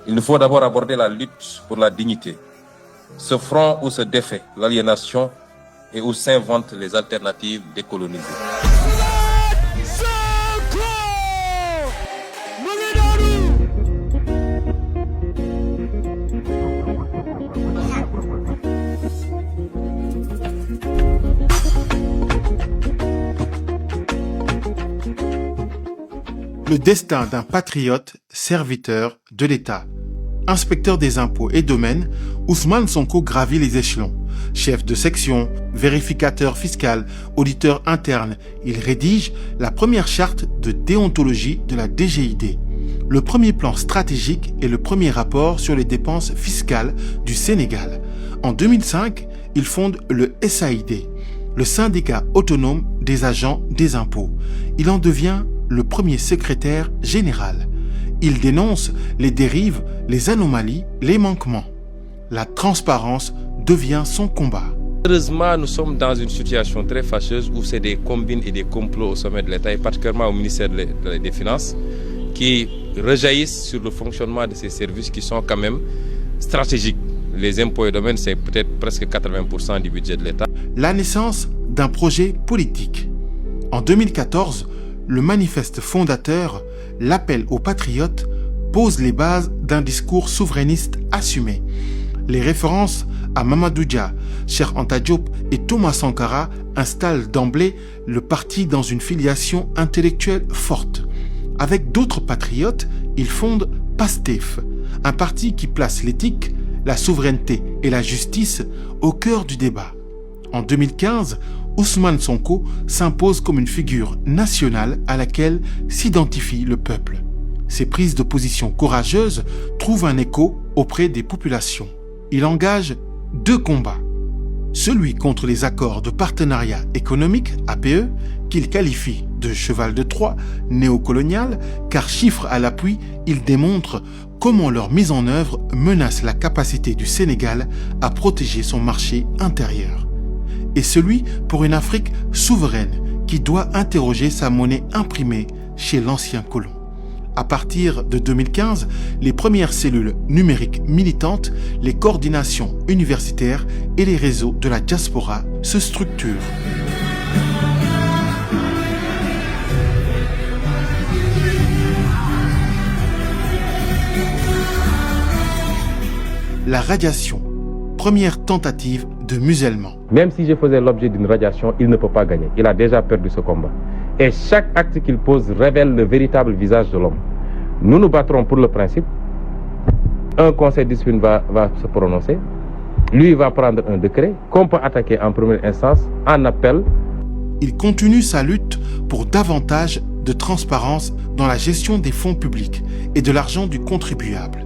Il nous faut d'abord aborder la lutte pour la dignité. Ce front où se défait l'aliénation et où s'inventent les alternatives décolonisées. Le destin d'un patriote serviteur de l'État. Inspecteur des impôts et domaines, Ousmane Sonko gravit les échelons. Chef de section, vérificateur fiscal, auditeur interne, il rédige la première charte de déontologie de la DGID, le premier plan stratégique et le premier rapport sur les dépenses fiscales du Sénégal. En 2005, il fonde le SAID, le syndicat autonome des agents des impôts. Il en devient le premier secrétaire général. Il dénonce les dérives, les anomalies, les manquements. La transparence devient son combat. Heureusement, nous sommes dans une situation très fâcheuse où c'est des combines et des complots au sommet de l'État et particulièrement au ministère des Finances qui rejaillissent sur le fonctionnement de ces services qui sont quand même stratégiques. Les impôts et domaines, c'est peut-être presque 80% du budget de l'État. La naissance d'un projet politique. En 2014, le manifeste fondateur, l'appel aux patriotes, pose les bases d'un discours souverainiste assumé. Les références à Mamadou Dia, Cheikh Anta Diop et Thomas Sankara installent d'emblée le parti dans une filiation intellectuelle forte. Avec d'autres patriotes, ils fondent PASTEF, un parti qui place l'éthique, la souveraineté et la justice au cœur du débat. En 2015, Ousmane Sonko s'impose comme une figure nationale à laquelle s'identifie le peuple. Ses prises de position courageuses trouvent un écho auprès des populations. Il engage deux combats. Celui contre les accords de partenariat économique, APE, qu'il qualifie de cheval de Troie, néocolonial, car chiffres à l'appui, il démontre comment leur mise en œuvre menace la capacité du Sénégal à protéger son marché intérieur. Et celui pour une Afrique souveraine qui doit interroger sa monnaie imprimée chez l'ancien colon. À partir de 2015, les premières cellules numériques militantes, les coordinations universitaires et les réseaux de la diaspora se structurent. La radiation, première tentative de musellement. Même si je faisais l'objet d'une radiation, il ne peut pas gagner. Il a déjà perdu ce combat. Et chaque acte qu'il pose révèle le véritable visage de l'homme. Nous nous battrons pour le principe. Un conseil de discipline va se prononcer. Lui va prendre un décret qu'on peut attaquer en première instance, en appel. Il continue sa lutte pour davantage de transparence dans la gestion des fonds publics et de l'argent du contribuable.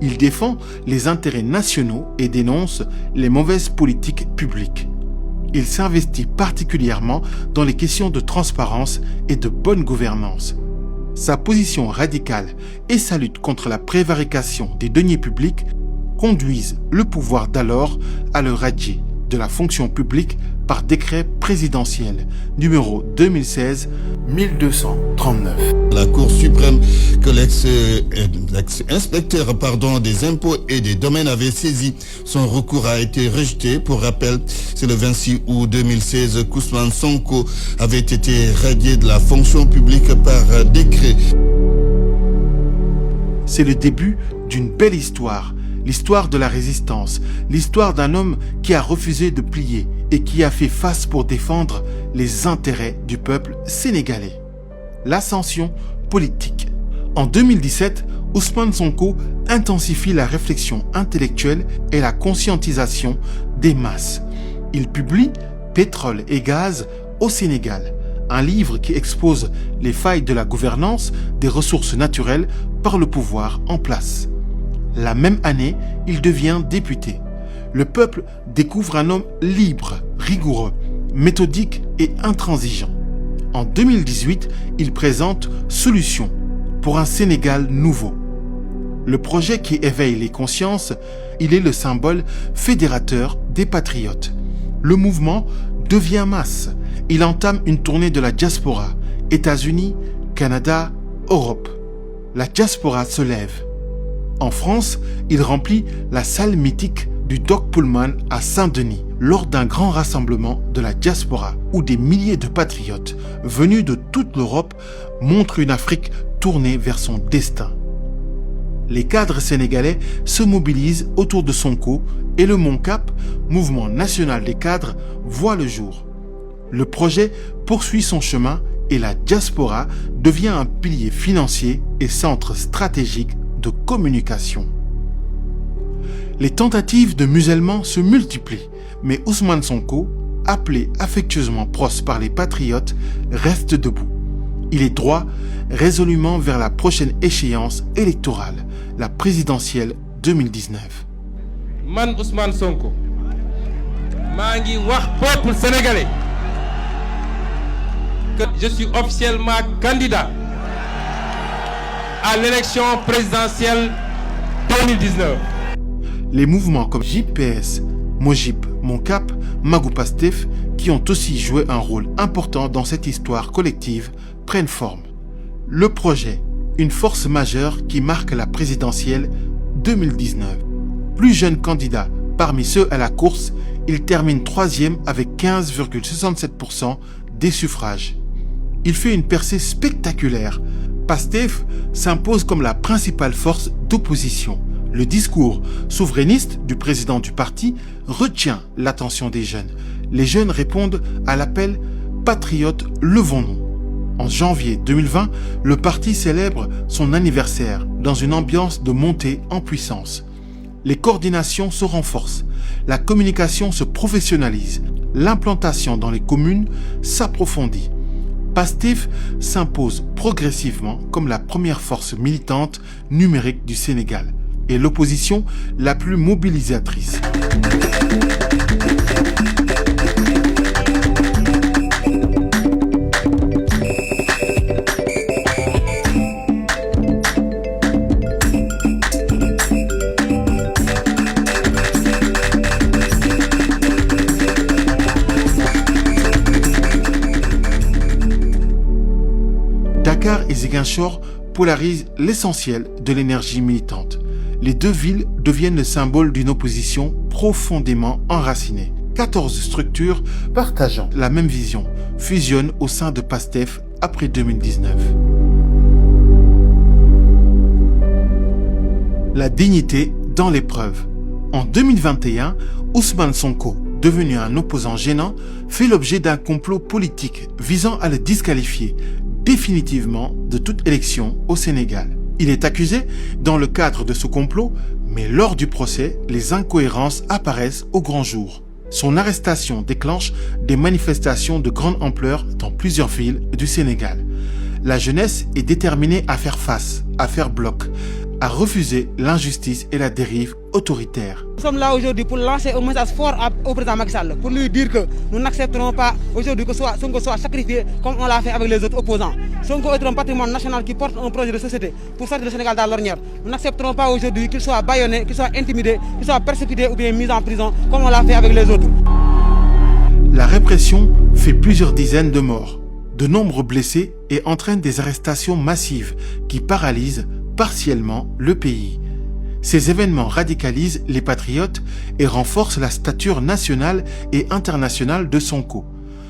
Il défend les intérêts nationaux et dénonce les mauvaises politiques publiques. Il s'investit particulièrement dans les questions de transparence et de bonne gouvernance. Sa position radicale et sa lutte contre la prévarication des deniers publics conduisent le pouvoir d'alors à le radier de la fonction publique par décret présidentiel numéro 2016-1239. La Cour suprême que l'ex-inspecteur des impôts et des domaines avait saisi, son recours a été rejeté. Pour rappel, c'est le 26 août 2016 qu'Ousmane Sonko avait été radié de la fonction publique par décret. C'est le début d'une belle histoire, l'histoire de la résistance, l'histoire d'un homme qui a refusé de plier et qui a fait face pour défendre les intérêts du peuple sénégalais. L'ascension politique. En 2017, Ousmane Sonko intensifie la réflexion intellectuelle et la conscientisation des masses. Il publie Pétrole et gaz au Sénégal, un livre qui expose les failles de la gouvernance des ressources naturelles par le pouvoir en place. La même année, il devient député. Le peuple découvre un homme libre, rigoureux, méthodique et intransigeant. En 2018, il présente Solutions pour un Sénégal nouveau. Le projet qui éveille les consciences, il est le symbole fédérateur des patriotes. Le mouvement devient masse. Il entame une tournée de la diaspora, États-Unis, Canada, Europe. La diaspora se lève. En France, il remplit la salle mythique du Dock Pullman à Saint-Denis lors d'un grand rassemblement de la diaspora où des milliers de patriotes venus de toute l'Europe montrent une Afrique tournée vers son destin. Les cadres sénégalais se mobilisent autour de Sonko et le MONCAP, Mouvement national des cadres, voit le jour. Le projet poursuit son chemin et la diaspora devient un pilier financier et centre stratégique de communication. Les tentatives de musellement se multiplient, mais Ousmane Sonko, appelé affectueusement Pros par les patriotes, reste debout. Il est droit résolument vers la prochaine échéance électorale, la présidentielle 2019. Man Ousmane Sonko maa ngi wax peuple sénégalais que je suis officiellement candidat à l'élection présidentielle 2019. Les mouvements comme JPS, Mojip, MONCAP, Magou Pastef, qui ont aussi joué un rôle important dans cette histoire collective, prennent forme. Le projet, une force majeure qui marque la présidentielle 2019. Plus jeune candidat parmi ceux à la course, il termine 3e avec 15,67% des suffrages. Il fait une percée spectaculaire. Pastef s'impose comme la principale force d'opposition. Le discours souverainiste du président du parti retient l'attention des jeunes. Les jeunes répondent à l'appel « Patriotes, levons-nous ». En janvier 2020, le parti célèbre son anniversaire dans une ambiance de montée en puissance. Les coordinations se renforcent, la communication se professionnalise, l'implantation dans les communes s'approfondit. Pastef s'impose progressivement comme la première force militante numérique du Sénégal et l'opposition la plus mobilisatrice. Dakar et Ziguinchor polarisent l'essentiel de l'énergie militante. Les deux villes deviennent le symbole d'une opposition profondément enracinée. 14 structures partageant la même vision fusionnent au sein de Pastef après 2019. La dignité dans l'épreuve. En 2021, Ousmane Sonko, devenu un opposant gênant, fait l'objet d'un complot politique visant à le disqualifier définitivement de toute élection au Sénégal. Il est accusé dans le cadre de ce complot, mais lors du procès, les incohérences apparaissent au grand jour. Son arrestation déclenche des manifestations de grande ampleur dans plusieurs villes du Sénégal. La jeunesse est déterminée à faire face, à faire bloc, à refuser l'injustice et la dérive autoritaire. Nous sommes là aujourd'hui pour lancer un message fort au président Macky Sall, pour lui dire que nous n'accepterons pas aujourd'hui que Sonko soit sacrifié comme on l'a fait avec les autres opposants. Sonko est un patrimoine national qui porte un projet de société pour sortir le Sénégal dans l'ornière. Nous n'accepterons pas aujourd'hui qu'il soit bâillonné, qu'il soit intimidé, qu'il soit persécuté ou bien mis en prison comme on l'a fait avec les autres. La répression fait plusieurs dizaines de morts, de nombreux blessés et entraîne des arrestations massives qui paralysent partiellement le pays. Ces événements radicalisent les patriotes et renforcent la stature nationale et internationale de Sonko.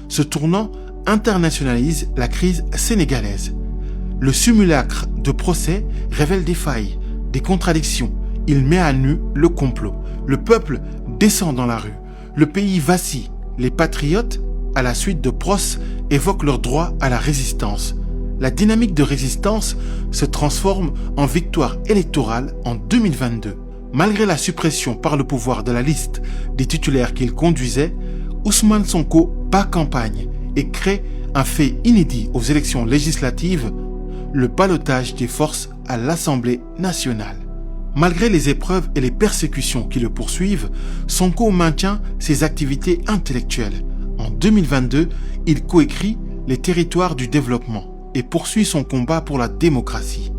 Ce tournant internationalise la crise sénégalaise. Le simulacre de procès révèle des failles, des contradictions. Il met à nu le complot. Le peuple descend dans la rue. Le pays vacille. Les patriotes, à la suite de Pros, évoquent leur droit à la résistance. La dynamique de résistance se transforme en victoire électorale en 2022. Malgré la suppression par le pouvoir de la liste des titulaires qu'il conduisait, Ousmane Sonko bat campagne et crée un fait inédit aux élections législatives, le ballottage des forces à l'Assemblée nationale. Malgré les épreuves et les persécutions qui le poursuivent, Sonko maintient ses activités intellectuelles. En 2022, il coécrit Les territoires du développement et poursuit son combat pour la démocratie.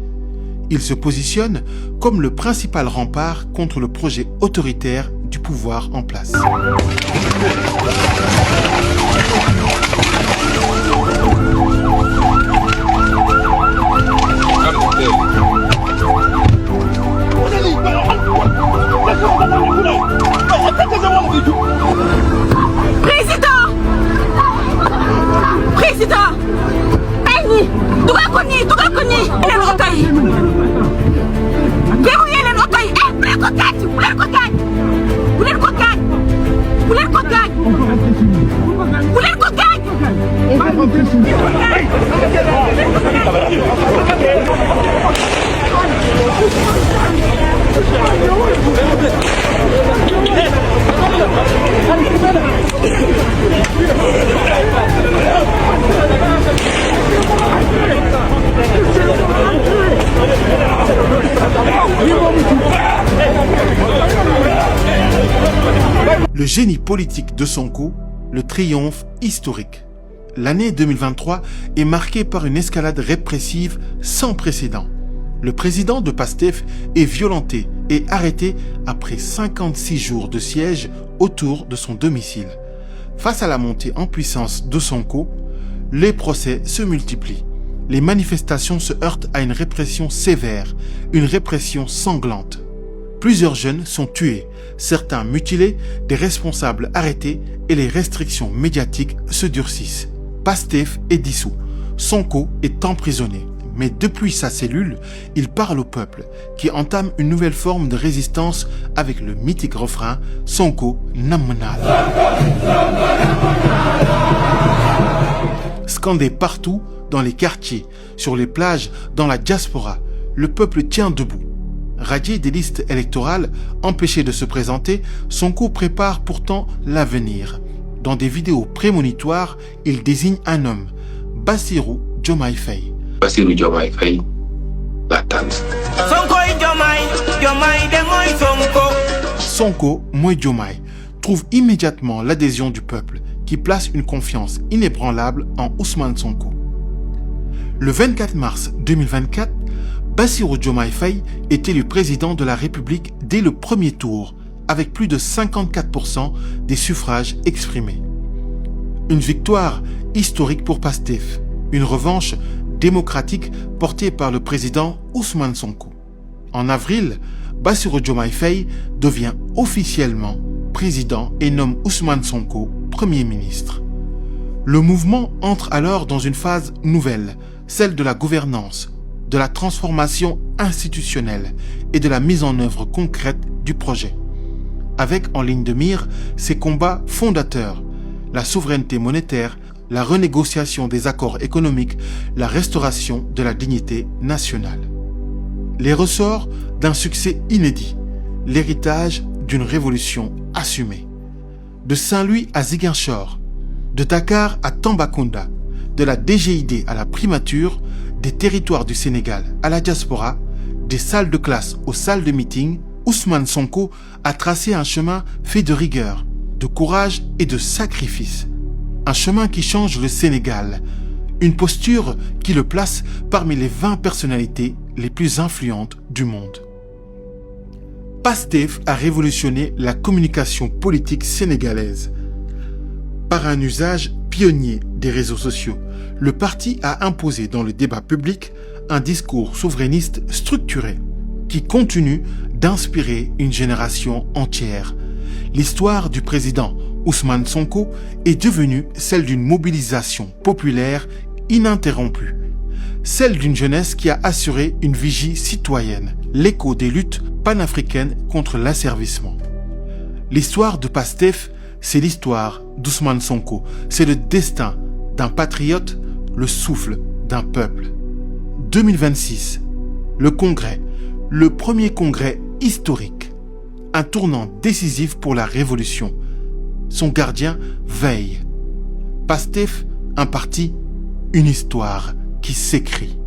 Il se positionne comme le principal rempart contre le projet autoritaire du pouvoir en place. Le génie politique de Sonko, le triomphe historique. L'année 2023 est marquée par une escalade répressive sans précédent. Le président de PASTEF est violenté et arrêté après 56 jours de siège autour de son domicile. Face à la montée en puissance de Sonko, les procès se multiplient. Les manifestations se heurtent à une répression sévère, une répression sanglante. Plusieurs jeunes sont tués, certains mutilés, des responsables arrêtés et les restrictions médiatiques se durcissent. PASTEF est dissous, Sonko est emprisonné. Mais depuis sa cellule, il parle au peuple, qui entame une nouvelle forme de résistance avec le mythique refrain « Sonko Namnal ». Scandé partout, dans les quartiers, sur les plages, dans la diaspora, le peuple tient debout. Radié des listes électorales, empêché de se présenter, Sonko prépare pourtant l'avenir. Dans des vidéos prémonitoires, il désigne un homme, Bassirou Diomaye Faye. Bassirou Diomaye Faye, la tante. Sonko Moy Diomaye trouve immédiatement l'adhésion du peuple qui place une confiance inébranlable en Ousmane Sonko. Le 24 mars 2024, Bassirou Diomaye Faye est élu président de la République dès le premier tour, avec plus de 54% des suffrages exprimés. Une victoire historique pour PASTEF, une revanche démocratique portée par le président Ousmane Sonko. En avril, Bassirou Diomaye Faye devient officiellement président et nomme Ousmane Sonko Premier ministre. Le mouvement entre alors dans une phase nouvelle, celle de la gouvernance, de la transformation institutionnelle et de la mise en œuvre concrète du projet. Avec en ligne de mire ses combats fondateurs, la souveraineté monétaire, la renégociation des accords économiques, la restauration de la dignité nationale. Les ressorts d'un succès inédit, l'héritage d'une révolution assumée. De Saint-Louis à Ziguinchor, de Dakar à Tambacounda, de la DGID à la primature, des territoires du Sénégal à la diaspora, des salles de classe aux salles de meeting, Ousmane Sonko a tracé un chemin fait de rigueur, de courage et de sacrifice. Un chemin qui change le Sénégal, une posture qui le place parmi les 20 personnalités les plus influentes du monde. PASTEF a révolutionné la communication politique sénégalaise. Par un usage pionnier des réseaux sociaux, le parti a imposé dans le débat public un discours souverainiste structuré qui continue d'inspirer une génération entière. L'histoire du président Ousmane Sonko est devenue celle d'une mobilisation populaire ininterrompue, celle d'une jeunesse qui a assuré une vigie citoyenne, l'écho des luttes panafricaines contre l'asservissement. L'histoire de PASTEF, c'est l'histoire d'Ousmane Sonko, c'est le destin d'un patriote, le souffle d'un peuple. 2026, le congrès, le premier congrès historique, un tournant décisif pour la révolution. Son gardien veille. PASTEF, un parti, une histoire qui s'écrit.